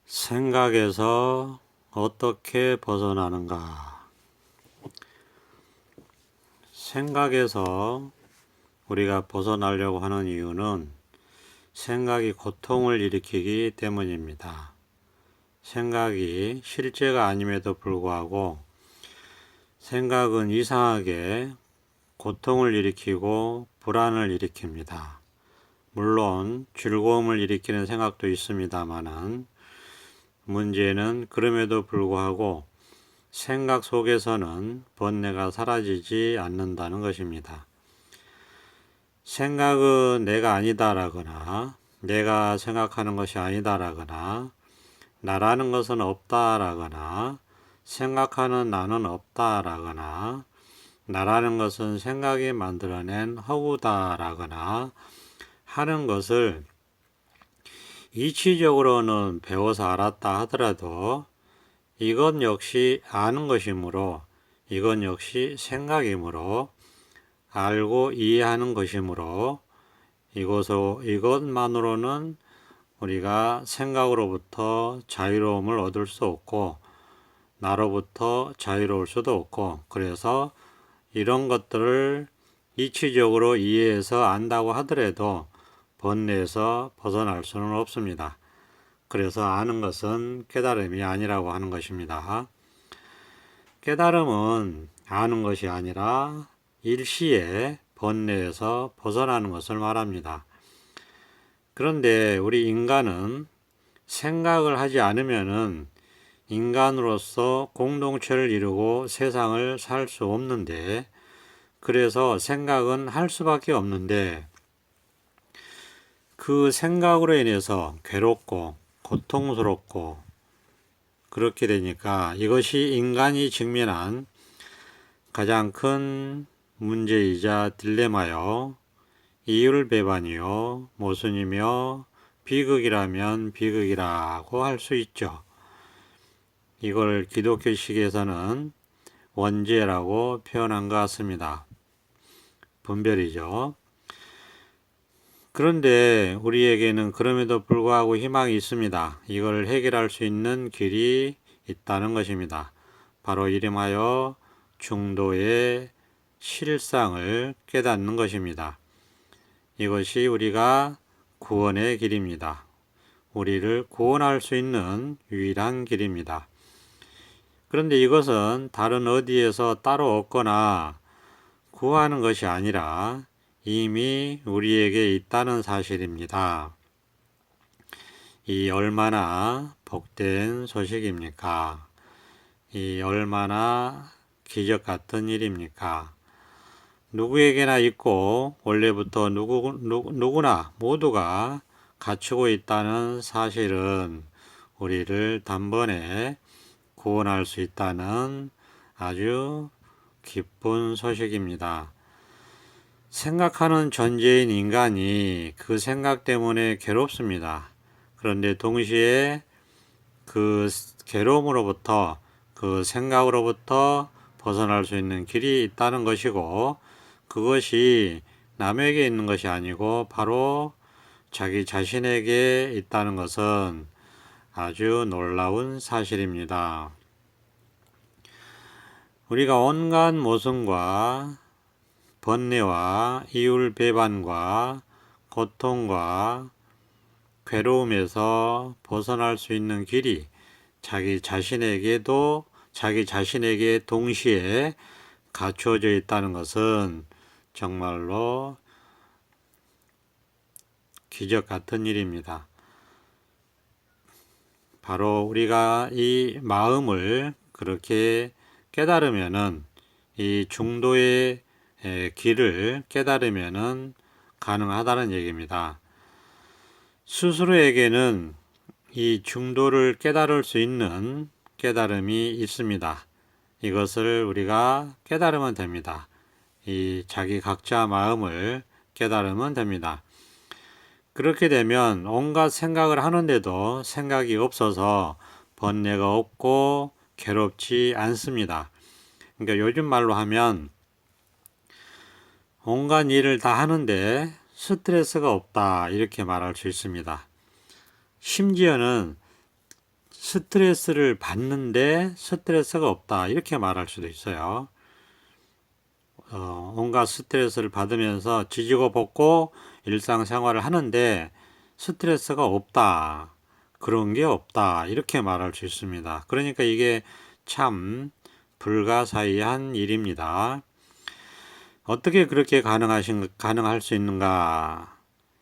생각에서 어떻게 벗어나는가? 생각에서 우리가 벗어나려고 하는 이유는 생각이 고통을 일으키기 때문입니다. 생각이 실제가 아님에도 불구하고 생각은 이상하게 고통을 일으키고 불안을 일으킵니다. 물론 즐거움을 일으키는 생각도 있습니다만은 문제는 그럼에도 불구하고 생각 속에서는 번뇌가 사라지지 않는다는 것입니다. 생각은 내가 아니다라거나 내가 생각하는 것이 아니다라거나 나라는 것은 없다라거나 생각하는 나는 없다라거나 나라는 것은 생각이 만들어낸 허구다라거나 하는 것을 이치적으로는 배워서 알았다 하더라도 이것 역시 아는 것이므로 이것 역시 생각이므로 알고 이해하는 것이므로 이것만으로는 우리가 생각으로부터 자유로움을 얻을 수 없고 나로부터 자유로울 수도 없고 그래서 이런 것들을 이치적으로 이해해서 안다고 하더라도 번뇌에서 벗어날 수는 없습니다. 그래서 아는 것은 깨달음이 아니라고 하는 것입니다. 깨달음은 아는 것이 아니라 일시에 번뇌에서 벗어나는 것을 말합니다. 그런데 우리 인간은 생각을 하지 않으면은 인간으로서 공동체를 이루고 세상을 살 수 없는데 그래서 생각은 할 수밖에 없는데 그 생각으로 인해서 괴롭고 고통스럽고 그렇게 되니까 이것이 인간이 직면한 가장 큰 문제이자 딜레마요, 이율배반이요, 모순이며 비극이라면 비극이라고 할 수 있죠. 이걸 기독교식에서는 원죄라고 표현한 것 같습니다. 분별이죠. 그런데 우리에게는 그럼에도 불구하고 희망이 있습니다. 이걸 해결할 수 있는 길이 있다는 것입니다. 바로 이름하여 중도의 실상을 깨닫는 것입니다. 이것이 우리가 구원의 길입니다. 우리를 구원할 수 있는 유일한 길입니다. 그런데 이것은 다른 어디에서 따로 얻거나 구하는 것이 아니라 이미 우리에게 있다는 사실입니다. 이 얼마나 복된 소식입니까? 이 얼마나 기적 같은 일입니까? 누구에게나 있고 원래부터 누구나 모두가 갖추고 있다는 사실은 우리를 단번에 구원할 수 있다는 아주 기쁜 소식입니다. 생각하는 존재인 인간이 그 생각 때문에 괴롭습니다. 그런데 동시에 그 괴로움으로부터 그 생각으로부터 벗어날 수 있는 길이 있다는 것이고 그것이 남에게 있는 것이 아니고 바로 자기 자신에게 있다는 것은 아주 놀라운 사실입니다. 우리가 온갖 모순과 번뇌와 이율배반과 고통과 괴로움에서 벗어날 수 있는 길이 자기 자신에게 동시에 갖추어져 있다는 것은 정말로 기적 같은 일입니다. 바로 우리가 이 마음을 그렇게 깨달으면은 이 중도의 길을 깨달으면은 가능하다는 얘기입니다. 스스로에게는 이 중도를 깨달을 수 있는 깨달음이 있습니다. 이것을 우리가 깨달으면 됩니다. 이 자기 각자 마음을 깨달으면 됩니다. 그렇게 되면 온갖 생각을 하는데도 생각이 없어서 번뇌가 없고 괴롭지 않습니다. 그러니까 요즘 말로 하면 온갖 일을 다 하는데 스트레스가 없다 이렇게 말할 수 있습니다. 심지어는 스트레스를 받는데 스트레스가 없다. 이렇게 말할 수도 있어요. 온갖 스트레스를 받으면서 지지고 볶고 일상생활을 하는데 스트레스가 없다. 그런 게 없다. 이렇게 말할 수 있습니다. 그러니까 이게 참 불가사의한 일입니다. 어떻게 그렇게 가능할 수 있는가?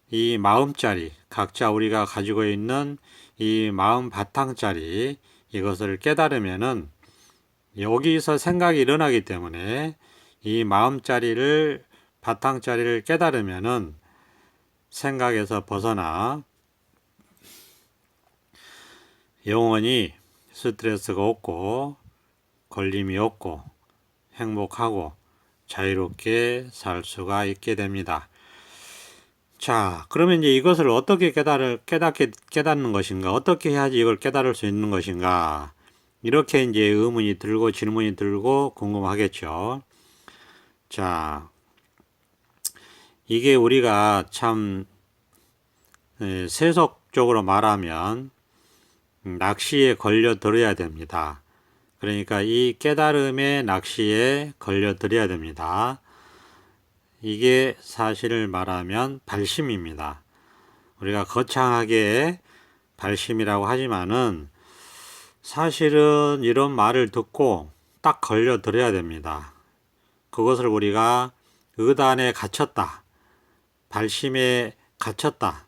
이 마음자리, 각자 우리가 가지고 있는 이 마음 바탕자리, 이것을 깨달으면은 여기서 생각이 일어나기 때문에 이 마음자리를, 바탕자리를 깨달으면은 생각에서 벗어나 영원히 스트레스가 없고 걸림이 없고 행복하고 자유롭게 살 수가 있게 됩니다. 자, 그러면 이제 이것을 어떻게 깨닫는 것인가? 어떻게 해야지 이걸 깨달을 수 있는 것인가? 이렇게 이제 의문이 들고 질문이 들고 궁금하겠죠. 자, 이게 우리가 참 세속적으로 말하면 낚시에 걸려들어야 됩니다. 그러니까 이 깨달음의 낚시에 걸려들어야 됩니다. 이게 사실을 말하면 발심입니다. 우리가 거창하게 발심이라고 하지만은 사실은 이런 말을 듣고 딱 걸려들어야 됩니다. 그것을 우리가 의단에 갇혔다, 발심에 갇혔다,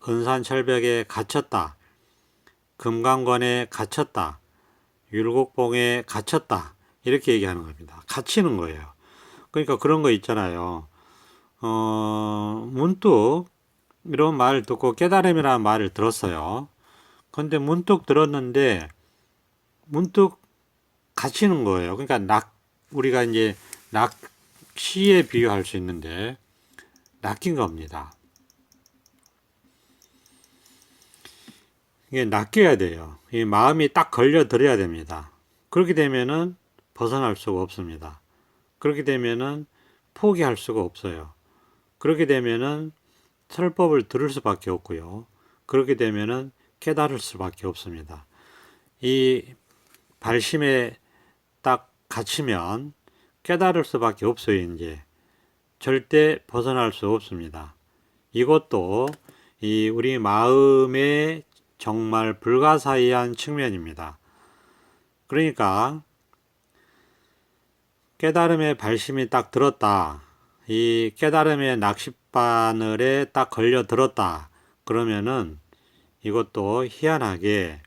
은산철벽에 갇혔다, 금강권에 갇혔다, 율곡봉에 갇혔다, 이렇게 얘기하는 겁니다. 갇히는 거예요. 그러니까 그런 거 있잖아요. 문득 이런 말을 듣고 깨달음이라는 말을 들었어요. 근데 문득 들었는데 문득 갇히는 거예요. 그러니까 우리가 이제 낚시에 비유할 수 있는데 낚인 겁니다. 이게 낚여야 돼요. 이 마음이 딱 걸려들어야 됩니다. 그렇게 되면은 벗어날 수가 없습니다. 그렇게 되면은 포기할 수가 없어요. 그렇게 되면은 설법을 들을 수밖에 없고요. 그렇게 되면은 깨달을 수밖에 없습니다. 이 발심에 딱 갇히면 깨달을 수밖에 없어요. 이제 절대 벗어날 수 없습니다. 이것도 이 우리 마음의 정말 불가사의한 측면입니다. 그러니까 깨달음의 발심이 딱 들었다. 이 깨달음의 낚싯바늘에 딱 걸려 들었다. 그러면은 이것도 희한하게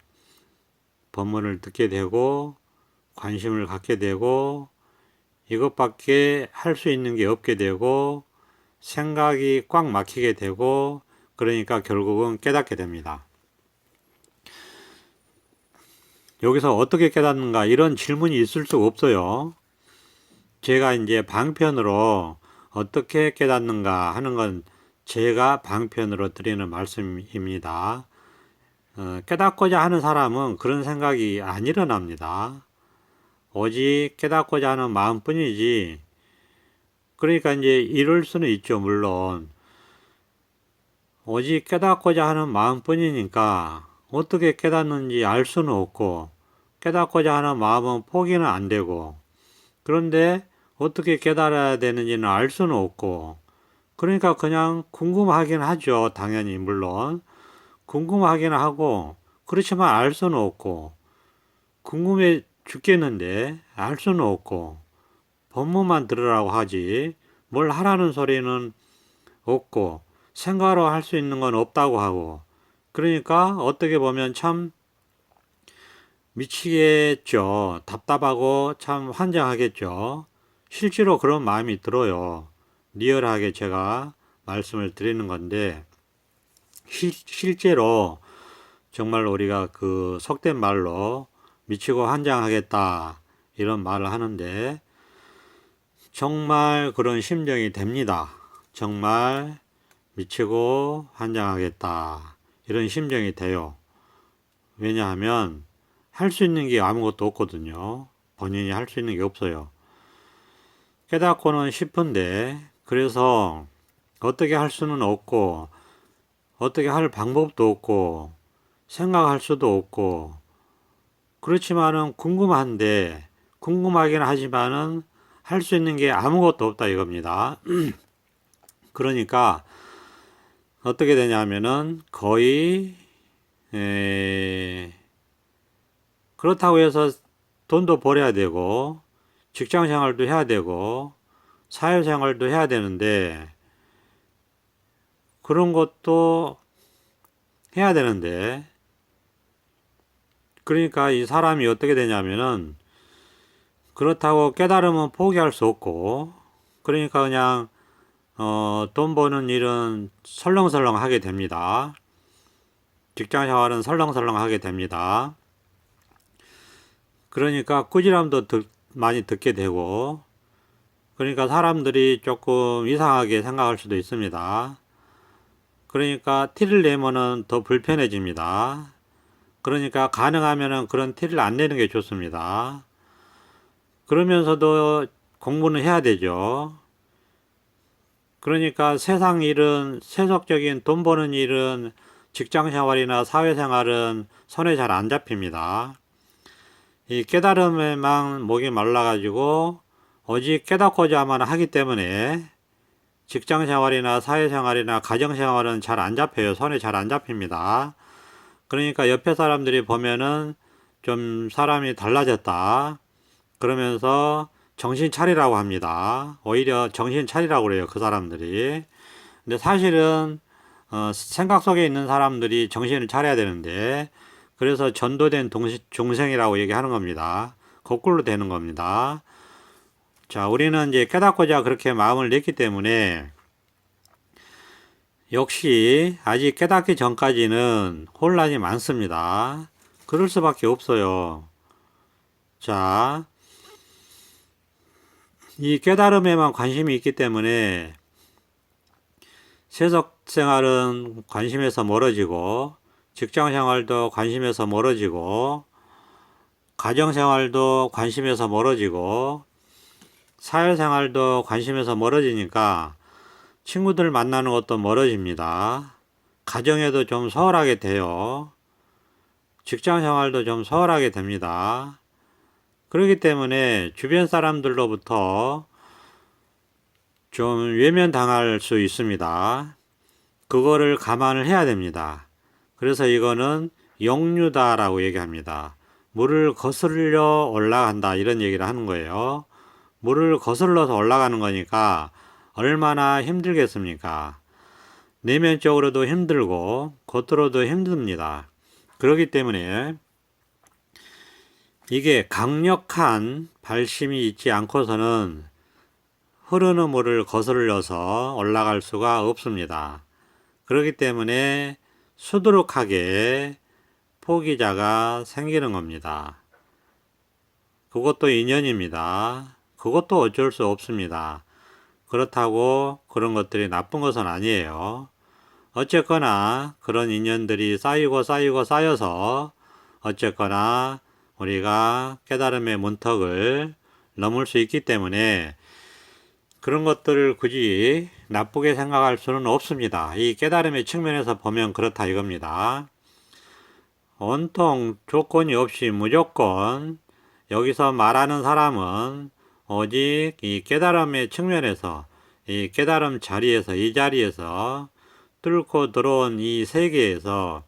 법문을 듣게 되고 관심을 갖게 되고 이것밖에 할 수 있는 게 없게 되고 생각이 꽉 막히게 되고 그러니까 결국은 깨닫게 됩니다. 여기서 어떻게 깨닫는가 이런 질문이 있을 수가 없어요. 제가 이제 방편으로 어떻게 깨닫는가 하는 건 제가 방편으로 드리는 말씀입니다. 깨닫고자 하는 사람은 그런 생각이 안 일어납니다. 오직 깨닫고자 하는 마음뿐이지. 그러니까 이제 이룰 수는 있죠, 물론. 오직 깨닫고자 하는 마음뿐이니까 어떻게 깨닫는지 알 수는 없고 깨닫고자 하는 마음은 포기는 안 되고 그런데 어떻게 깨달아야 되는지는 알 수는 없고 그러니까 그냥 궁금하긴 하죠. 당연히 물론 궁금하긴 하고 그렇지만 알 수는 없고 궁금해 죽겠는데 알 수는 없고 법문만 들으라고 하지 뭘 하라는 소리는 없고 생각으로 할 수 있는 건 없다고 하고 그러니까 어떻게 보면 참 미치겠죠. 답답하고 참 환장하겠죠. 실제로 그런 마음이 들어요. 리얼하게 제가 말씀을 드리는 건데 실제로 정말 우리가 그 속된 말로 미치고 환장하겠다 이런 말을 하는데 정말 그런 심정이 됩니다. 정말 미치고 환장하겠다 이런 심정이 돼요. 왜냐하면 할 수 있는 게 아무것도 없거든요. 본인이 할 수 있는 게 없어요. 깨닫고는 싶은데 그래서 어떻게 할 수는 없고 어떻게 할 방법도 없고 생각할 수도 없고 그렇지만은 궁금하긴 하지만은 할 수 있는 게 아무것도 없다 이겁니다. 그러니까 어떻게 되냐면은 거의 그렇다고 해서 돈도 벌어야 되고 직장 생활도 해야 되고 사회 생활도 해야 되는데 그런 것도 해야 되는데 그러니까 이 사람이 어떻게 되냐면은 그렇다고 깨달으면 포기할 수 없고 그러니까 그냥 돈 버는 일은 설렁설렁 하게 됩니다. 직장 생활은 설렁설렁 하게 됩니다. 그러니까 꾸지람도 많이 듣게 되고 그러니까 사람들이 조금 이상하게 생각할 수도 있습니다. 그러니까 티를 내면은 더 불편해집니다. 그러니까 가능하면은 그런 티를 안 내는 게 좋습니다. 그러면서도 공부는 해야 되죠. 그러니까 세상 일은 세속적인 돈 버는 일은 직장 생활이나 사회 생활은 손에 잘 안 잡힙니다. 이 깨달음에만 목이 말라가지고 오직 깨닫고자만 하기 때문에 직장 생활이나 사회 생활이나 가정 생활은 잘 안 잡혀요. 손에 잘 안 잡힙니다. 그러니까 옆에 사람들이 보면은 좀 사람이 달라졌다. 그러면서 정신 차리라고 합니다. 오히려 정신 차리라고 그래요. 그 사람들이. 근데 사실은 생각 속에 있는 사람들이 정신을 차려야 되는데 그래서 전도된 중생이라고 얘기하는 겁니다. 거꾸로 되는 겁니다. 자, 우리는 이제 깨닫고자 그렇게 마음을 냈기 때문에 역시 아직 깨닫기 전까지는 혼란이 많습니다. 그럴 수밖에 없어요. 자, 이 깨달음에만 관심이 있기 때문에 세속 생활은 관심에서 멀어지고 직장 생활도 관심에서 멀어지고 가정 생활도 관심에서 멀어지고 사회 생활도 관심에서 멀어지니까 친구들 만나는 것도 멀어집니다. 가정에도 좀 소홀하게 돼요. 직장 생활도 좀 소홀하게 됩니다. 그렇기 때문에 주변 사람들로부터 좀 외면당할 수 있습니다. 그거를 감안을 해야 됩니다. 그래서 이거는 역류다라고 얘기합니다. 물을 거슬러 올라간다 이런 얘기를 하는 거예요. 물을 거슬러서 올라가는 거니까 얼마나 힘들겠습니까? 내면적으로도 힘들고 겉으로도 힘듭니다. 그렇기 때문에 이게 강력한 발심이 있지 않고서는 흐르는 물을 거슬러서 올라갈 수가 없습니다. 그렇기 때문에 수두룩하게 포기자가 생기는 겁니다. 그것도 인연입니다. 그것도 어쩔 수 없습니다. 그렇다고 그런 것들이 나쁜 것은 아니에요. 어쨌거나 그런 인연들이 쌓여서 어쨌거나 우리가 깨달음의 문턱을 넘을 수 있기 때문에 그런 것들을 굳이 나쁘게 생각할 수는 없습니다. 이 깨달음의 측면에서 보면 그렇다 이겁니다. 온통 조건이 없이 무조건 여기서 말하는 사람은 오직 이 깨달음의 측면에서 이 깨달음 자리에서 이 자리에서 뚫고 들어온 이 세계에서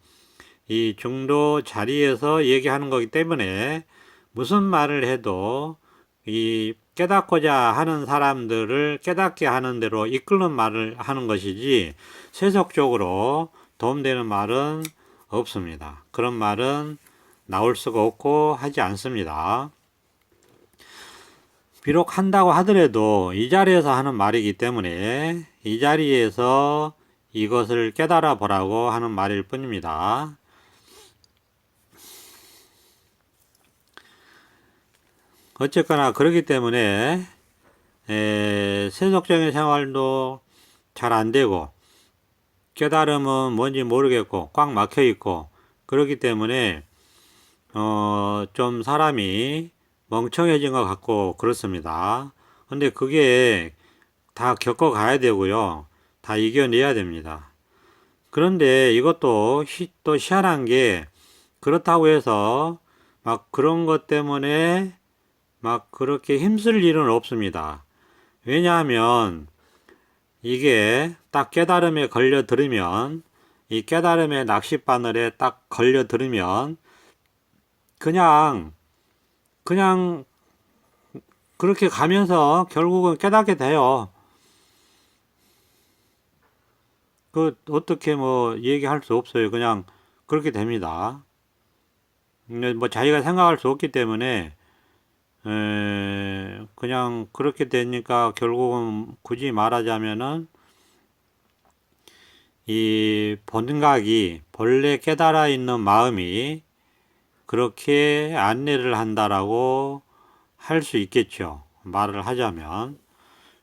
이 중도 자리에서 얘기하는 거기 때문에 무슨 말을 해도 이 깨닫고자 하는 사람들을 깨닫게 하는 대로 이끄는 말을 하는 것이지 세속적으로 도움되는 말은 없습니다. 그런 말은 나올 수가 없고 하지 않습니다. 비록 한다고 하더라도 이 자리에서 하는 말이기 때문에 이 자리에서 이것을 깨달아 보라고 하는 말일 뿐입니다. 어쨌거나 그렇기 때문에 세속적인 생활도 잘 안되고 깨달음은 뭔지 모르겠고 꽉 막혀 있고 그렇기 때문에 좀 사람이 멍청해진 것 같고 그렇습니다. 근데 그게 다 겪어가야 되고요. 다 이겨내야 됩니다. 그런데 이것도 또 희한한 게 그렇다고 해서 막 그런 것 때문에 막 그렇게 힘쓸 일은 없습니다. 왜냐하면 이게 딱 깨달음에 걸려들으면, 이 깨달음의 낚싯바늘에 딱 걸려들으면 그냥 그렇게 가면서 결국은 깨닫게 돼요. 그 어떻게 뭐 얘기할 수 없어요. 그냥 그렇게 됩니다. 근데 뭐 자기가 생각할 수 없기 때문에 그냥 그렇게 되니까 결국은 굳이 말하자면은 이 본각이 본래 깨달아 있는 마음이 그렇게 안내를 한다라고 할 수 있겠죠. 말을 하자면.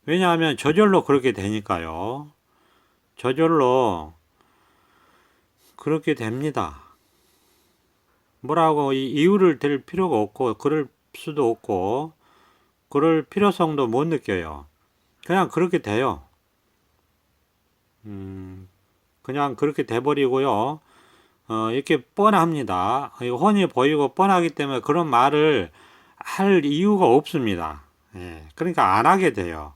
왜냐하면 저절로 그렇게 되니까요. 저절로 그렇게 됩니다. 뭐라고 이유를 댈 필요가 없고 그럴 수도 없고 그럴 필요성도 못 느껴요. 그냥 그렇게 돼요. 그냥 그렇게 돼버리고요. 이렇게 뻔합니다. 훤히 보이고 뻔하기 때문에 그런 말을 할 이유가 없습니다. 예, 그러니까 안 하게 돼요.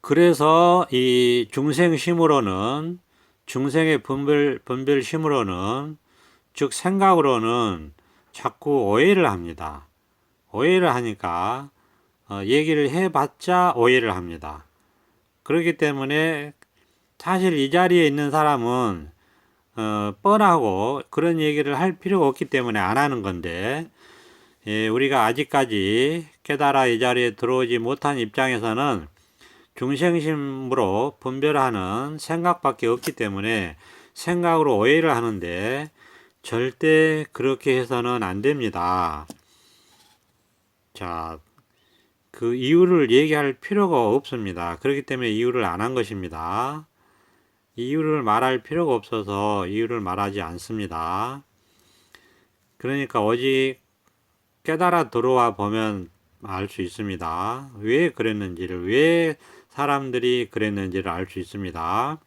그래서 이 중생심으로는, 중생의 분별심으로는, 즉 생각으로는 자꾸 오해를 합니다. 오해를 하니까 얘기를 해봤자 오해를 합니다. 그렇기 때문에 사실 이 자리에 있는 사람은 뻔하고 그런 얘기를 할 필요가 없기 때문에 안 하는 건데, 예, 우리가 아직까지 깨달아 이 자리에 들어오지 못한 입장에서는 중생심으로 분별하는 생각밖에 없기 때문에 생각으로 오해를 하는데 절대 그렇게 해서는 안 됩니다. 자, 그 이유를 얘기할 필요가 없습니다. 그렇기 때문에 이유를 안 한 것입니다. 이유를 말할 필요가 없어서 이유를 말하지 않습니다. 그러니까 오직 깨달아 들어와 보면 알 수 있습니다. 왜 그랬는지를, 왜 사람들이 그랬는지를 알 수 있습니다.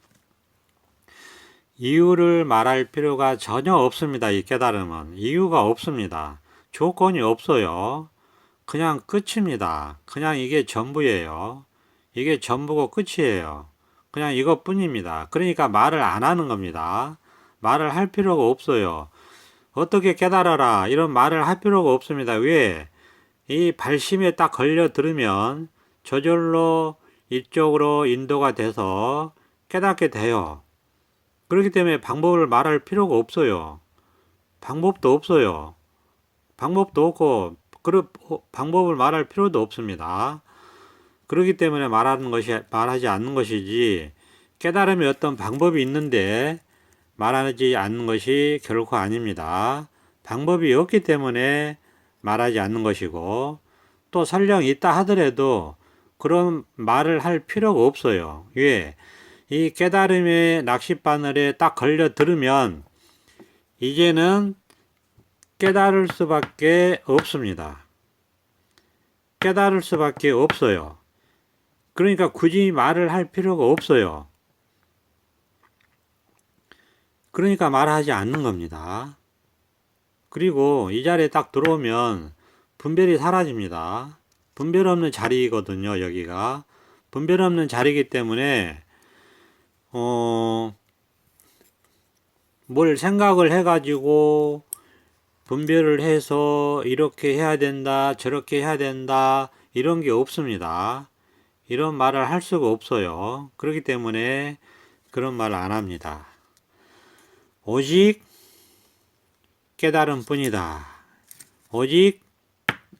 이유를 말할 필요가 전혀 없습니다. 이 깨달음은. 이유가 없습니다. 조건이 없어요. 그냥 끝입니다. 그냥 이게 전부예요. 이게 전부고 끝이에요. 그냥 이것뿐입니다. 그러니까 말을 안 하는 겁니다. 말을 할 필요가 없어요. 어떻게 깨달아라 이런 말을 할 필요가 없습니다. 왜? 이 발심에 딱 걸려 들으면 저절로 이쪽으로 인도가 돼서 깨닫게 돼요. 그렇기 때문에 방법을 말할 필요가 없어요. 방법도 없어요. 방법도 없고 방법을 말할 필요도 없습니다. 그렇기 때문에 말하지 않는 것이지, 깨달음이 어떤 방법이 있는데 말하지 않는 것이 결코 아닙니다. 방법이 없기 때문에 말하지 않는 것이고, 또 설령 있다 하더라도 그런 말을 할 필요가 없어요. 왜? 이 깨달음의 낚싯바늘에 딱 걸려 들으면 이제는 깨달을 수밖에 없습니다. 깨달을 수밖에 없어요. 그러니까 굳이 말을 할 필요가 없어요. 그러니까 말하지 않는 겁니다. 그리고 이 자리에 딱 들어오면 분별이 사라집니다. 분별 없는 자리거든요, 여기가. 분별 없는 자리이기 때문에 뭘 생각을 해가지고 분별을 해서 이렇게 해야 된다, 저렇게 해야 된다, 이런 게 없습니다. 이런 말을 할 수가 없어요. 그렇기 때문에 그런 말을 안 합니다. 오직 깨달음 뿐이다. 오직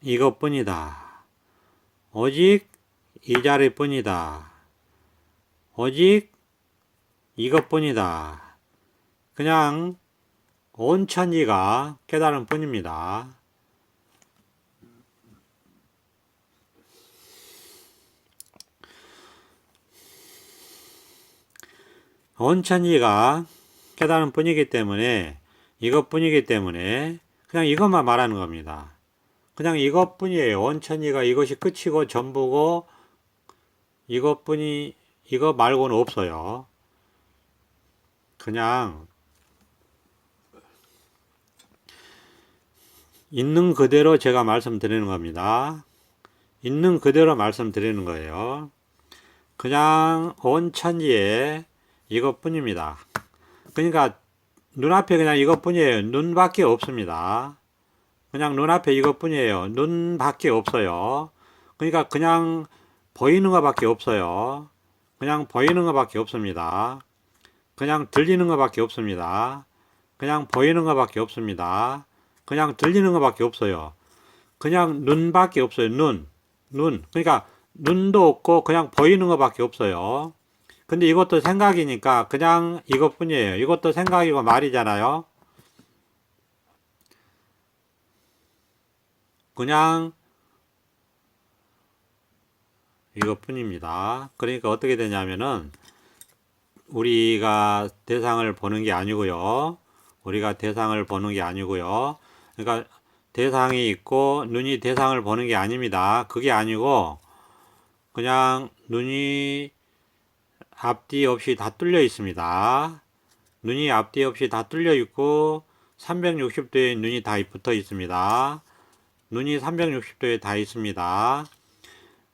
이것뿐이다. 오직 이 자리뿐이다. 오직 이것뿐이다. 그냥 온 천지가 깨달음 뿐입니다. 온 천지가 깨달음 뿐이기 때문에, 이것뿐이기 때문에 그냥 이것만 말하는 겁니다. 그냥 이것뿐이에요. 온 천지가 이것이 끝이고 전부고 이것뿐이, 이거 말고는 없어요. 그냥 있는 그대로 제가 말씀드리는 겁니다. 있는 그대로 말씀드리는 거예요. 그냥 온 천지에 이것뿐입니다. 그러니까 눈앞에 그냥 이것뿐이에요. 눈밖에 없습니다. 그냥 눈앞에 이것뿐이에요. 눈밖에 없어요. 그러니까 그냥 보이는 것밖에 없어요. 그냥 보이는 것밖에 없습니다. 그냥 들리는 것밖에 없습니다. 그냥 보이는 것밖에 없습니다. 그냥 들리는 것밖에 없어요. 그냥 눈밖에 없어요. 눈. 그러니까 눈도 없고 그냥 보이는 것밖에 없어요. 근데 이것도 생각이니까 그냥 이것뿐이에요. 이것도 생각이고 말이잖아요. 그냥 이것뿐입니다. 그러니까 어떻게 되냐면은 우리가 대상을 보는 게 아니고요. 우리가 대상을 보는 게 아니고요. 그러니까 대상이 있고 눈이 대상을 보는 게 아닙니다. 그게 아니고 그냥 눈이 앞뒤 없이 다 뚫려 있습니다. 눈이 앞뒤 없이 다 뚫려 있고 360도에 눈이 다 붙어 있습니다. 눈이 360도에 다 있습니다.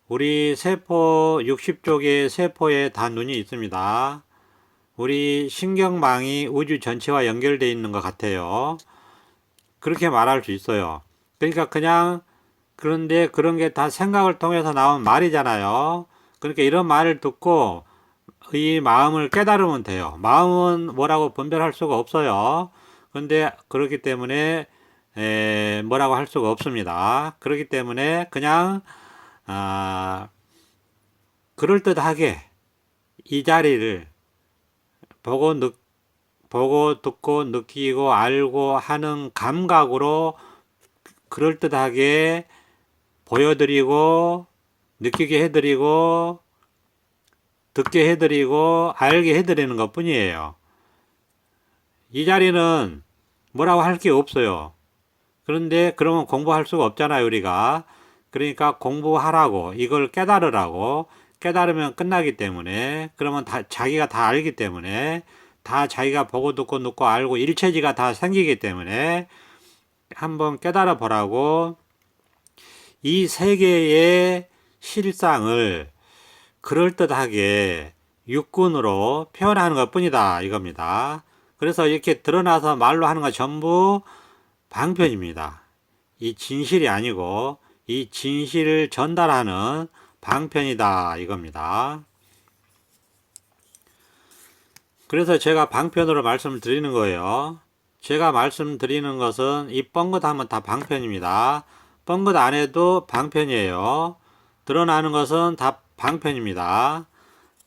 우리 세포 60쪽의 세포에 다 눈이 있습니다. 우리 신경망이 우주 전체와 연결되어 있는 것 같아요. 그렇게 말할 수 있어요. 그러니까 그냥 그런데 그런 게 다 생각을 통해서 나온 말이잖아요. 그러니까 이런 말을 듣고 이 마음을 깨달으면 돼요. 마음은 뭐라고 분별할 수가 없어요. 그런데 그렇기 때문에 뭐라고 할 수가 없습니다. 그렇기 때문에 그냥 그럴듯하게 이 자리를 보고 듣고 느끼고 알고 하는 감각으로 그럴듯하게 보여드리고 느끼게 해드리고 듣게 해드리고 알게 해드리는 것 뿐이에요. 이 자리는 뭐라고 할 게 없어요. 그런데 그러면 공부할 수가 없잖아요, 우리가. 그러니까 공부하라고, 이걸 깨달으라고, 깨달으면 끝나기 때문에, 그러면 자기가 다 알기 때문에, 다 자기가 보고 듣고 듣고 알고 일체지가 다 생기기 때문에, 한번 깨달아 보라고, 이 세계의 실상을 그럴듯하게 육군으로 표현하는 것 뿐이다, 이겁니다. 그래서 이렇게 드러나서 말로 하는 거 전부 방편입니다. 이 진실이 아니고 이 진실을 전달하는 방편이다, 이겁니다. 그래서 제가 방편으로 말씀을 드리는 거예요. 제가 말씀드리는 것은 이 뻥긋 하면 다 방편입니다. 뻥긋 안 해도 방편이에요. 드러나는 것은 다 방편입니다.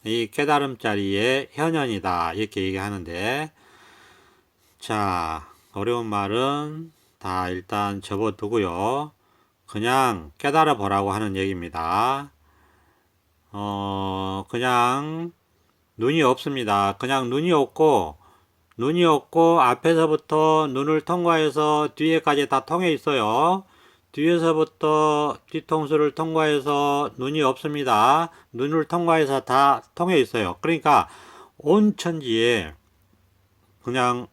이 깨달음자리의 현현이다, 이렇게 얘기하는데, 자, 어려운 말은 다 일단 접어두고요. 그냥 깨달아 보라고 하는 얘기입니다. 그냥 눈이 없습니다. 그냥 눈이 없고 앞에서부터 눈을 통과해서 뒤에까지 다 통해 있어요. 뒤에서부터 뒤통수를 통과해서 눈이 없습니다. 눈을 통과해서 다 통해 있어요. 그러니까 온 천지에 그냥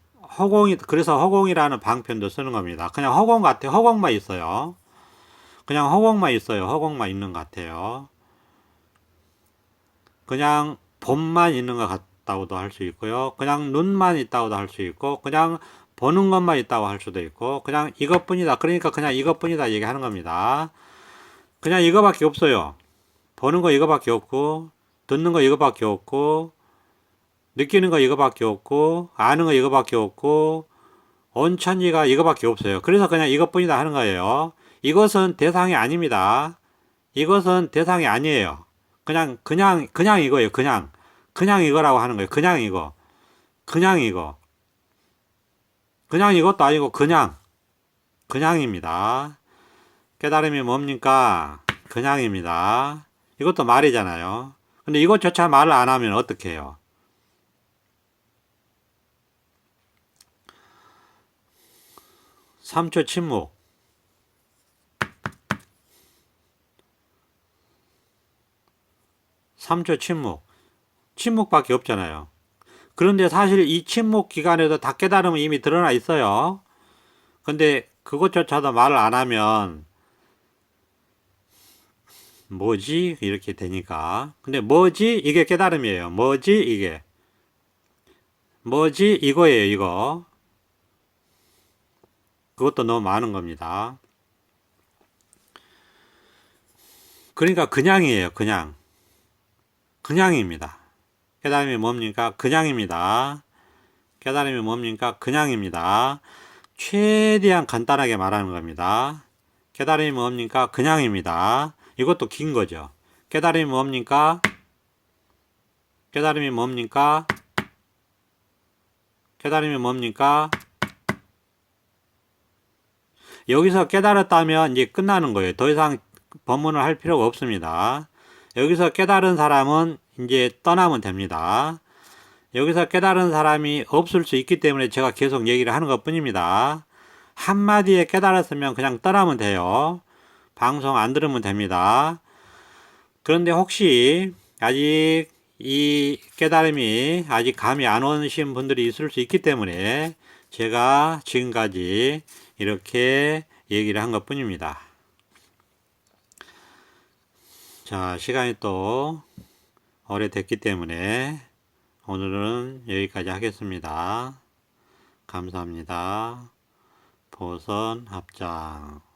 그래서 허공이라는 방편도 쓰는 겁니다. 그냥 허공 같아요. 허공만 있어요. 그냥 허공만 있어요. 허공만 있는 것 같아요. 그냥 봄만 있는 것 같다고도 할 수 있고요. 그냥 눈만 있다고도 할 수 있고, 그냥 보는 것만 있다고 할 수도 있고, 그냥 이것뿐이다. 그러니까 그냥 이것뿐이다 얘기하는 겁니다. 그냥 이거밖에 없어요. 보는 거 이거밖에 없고, 듣는 거 이거밖에 없고, 느끼는 거 이거밖에 없고, 아는 거 이거밖에 없고, 온 천지가 이거밖에 없어요. 그래서 그냥 이것뿐이다 하는 거예요. 이것은 대상이 아닙니다. 이것은 대상이 아니에요. 그냥 이거예요. 그냥 이거라고 하는 거예요. 그냥 이거. 그냥 이거. 그냥 이것도 아니고 그냥입니다. 깨달음이 뭡니까? 그냥입니다. 이것도 말이잖아요. 근데 이것조차 말을 안 하면 어떻게 해요? 3초 침묵. 3초 침묵밖에 없잖아요. 그런데 사실 이 침묵 기간에도 다 깨달음은 이미 드러나 있어요. 근데 그것조차도 말을 안 하면 뭐지? 이렇게 되니까. 근데 뭐지? 이게 깨달음이에요. 뭐지? 이게. 뭐지? 이거예요, 이거. 그것도 너무 많은 겁니다. 그러니까 그냥이에요, 그냥. 그냥입니다. 깨달음이 뭡니까? 그냥입니다. 깨달음이 뭡니까? 그냥입니다. 최대한 간단하게 말하는 겁니다. 깨달음이 뭡니까? 그냥입니다. 이것도 긴 거죠. 깨달음이 뭡니까? 깨달음이 뭡니까? 깨달음이 뭡니까? 여기서 깨달았다면 이제 끝나는 거예요. 더 이상 법문을 할 필요가 없습니다. 여기서 깨달은 사람은 이제 떠나면 됩니다. 여기서 깨달은 사람이 없을 수 있기 때문에 제가 계속 얘기를 하는 것 뿐입니다. 한마디에 깨달았으면 그냥 떠나면 돼요. 방송 안 들으면 됩니다. 그런데 혹시 아직 이 깨달음이 아직 감이 안 오신 분들이 있을 수 있기 때문에 제가 지금까지 이렇게 얘기를 한 것 뿐입니다. 자, 시간이 또 오래됐기 때문에 오늘은 여기까지 하겠습니다. 감사합니다. 보선 합장.